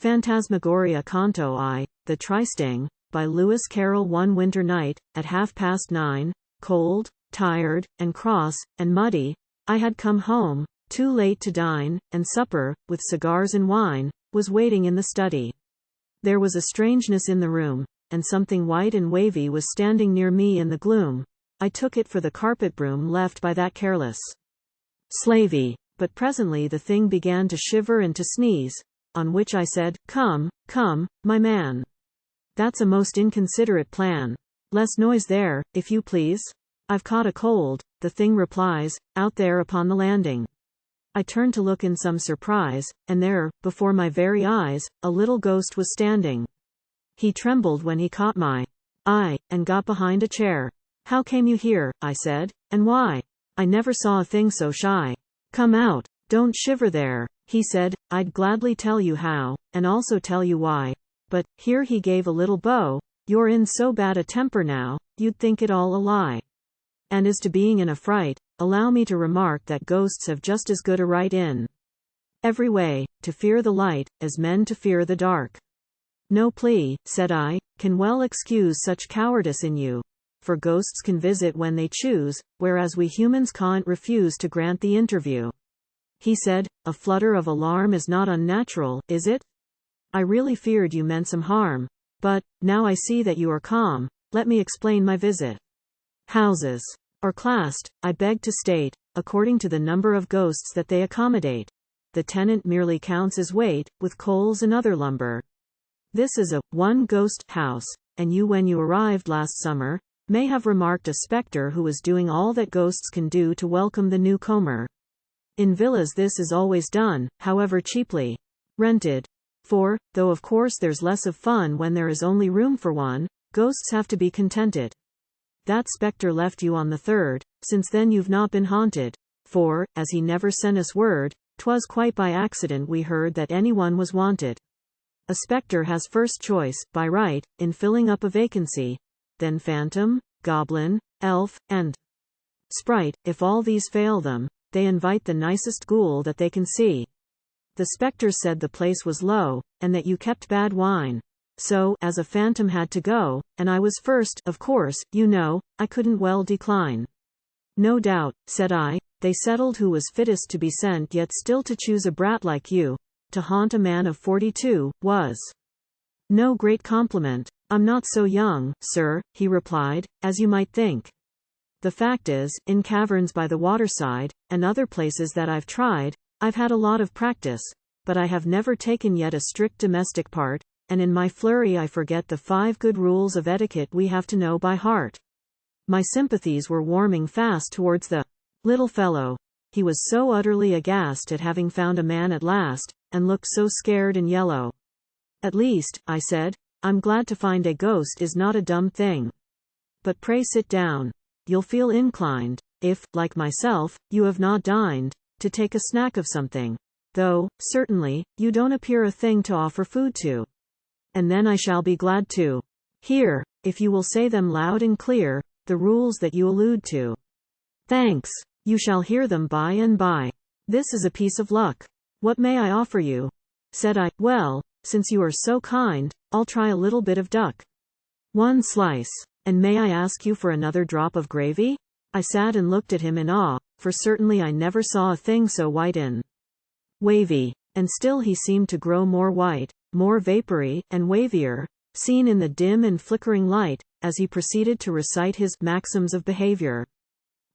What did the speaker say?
Phantasmagoria Canto the Trystyng, by Lewis Carroll. One winter night, at 9:30, cold, tired, and cross, and muddy, I had come home, too late to dine, and supper, with cigars and wine, was waiting in the study. There was a strangeness in the room, and something white and wavy was standing near me in the gloom. I took it for the carpet-broom left by that careless slavey, but presently the thing began to shiver and to sneeze, on which I said, "Come, come, my man. That's a most inconsiderate plan. Less noise there, if you please. I've caught a cold," the thing replies, "out there upon the landing." I turned to look in some surprise, and there, before my very eyes, a little ghost was standing. He trembled when he caught my eye, and got behind a chair. "How came you here?" I said, "and why? I never saw a thing so shy. Come out, don't shiver there," he said. "I'd gladly tell you how, and also tell you why. But," here he gave a little bow, "you're in so bad a temper now, you'd think it all a lie. And as to being in a fright, allow me to remark that ghosts have just as good a right in every way, to fear the light, as men to fear the dark. No plea," said I, "can well excuse such cowardice in you, for ghosts can visit when they choose, whereas we humans can't refuse to grant the interview." He said, "A flutter of alarm is not unnatural, is it? I really feared you meant some harm. But, now I see that you are calm, let me explain my visit. Houses are classed, I beg to state, according to the number of ghosts that they accommodate. The tenant merely counts as weight, with coals and other lumber. This is a one-ghost house, and you, when you arrived last summer, may have remarked a spectre who was doing all that ghosts can do to welcome the newcomer. In villas this is always done, however cheaply rented. For, though of course there's less of fun when there is only room for one, ghosts have to be contented. That spectre left you on the 3rd, since then you've not been haunted, for, as he never sent us word, 'twas quite by accident we heard that anyone was wanted. A spectre has first choice, by right, in filling up a vacancy, then phantom, goblin, elf, and sprite. If all these fail them, they invite the nicest ghoul that they can see. The spectres said the place was low, and that you kept bad wine. So, as a phantom had to go, and I was first, of course, you know, I couldn't well decline." "No doubt," said I, "they settled who was fittest to be sent, yet still to choose a brat like you, to haunt a man of 42, was no great compliment." "I'm not so young, sir," he replied, "as you might think. The fact is, in caverns by the waterside, and other places that I've tried, I've had a lot of practice, but I have never taken yet a strict domestic part, and in my flurry I forget the 5 good rules of etiquette we have to know by heart." My sympathies were warming fast towards the little fellow. He was so utterly aghast at having found a man at last, and looked so scared and yellow. "At least," I said, "I'm glad to find a ghost is not a dumb thing. But pray sit down. You'll feel inclined, if, like myself, you have not dined, to take a snack of something. Though, certainly, you don't appear a thing to offer food to. And then I shall be glad to hear, if you will say them loud and clear, the rules that you allude to." "Thanks. You shall hear them by and by. This is a piece of luck." "What may I offer you?" said I. "Well, since you are so kind, I'll try a little bit of duck." "1 slice. And may I ask you for another drop of gravy?" I sat and looked at him in awe, for certainly I never saw a thing so white and wavy. And still he seemed to grow more white, more vapory, and wavier, seen in the dim and flickering light, as he proceeded to recite his maxims of behavior.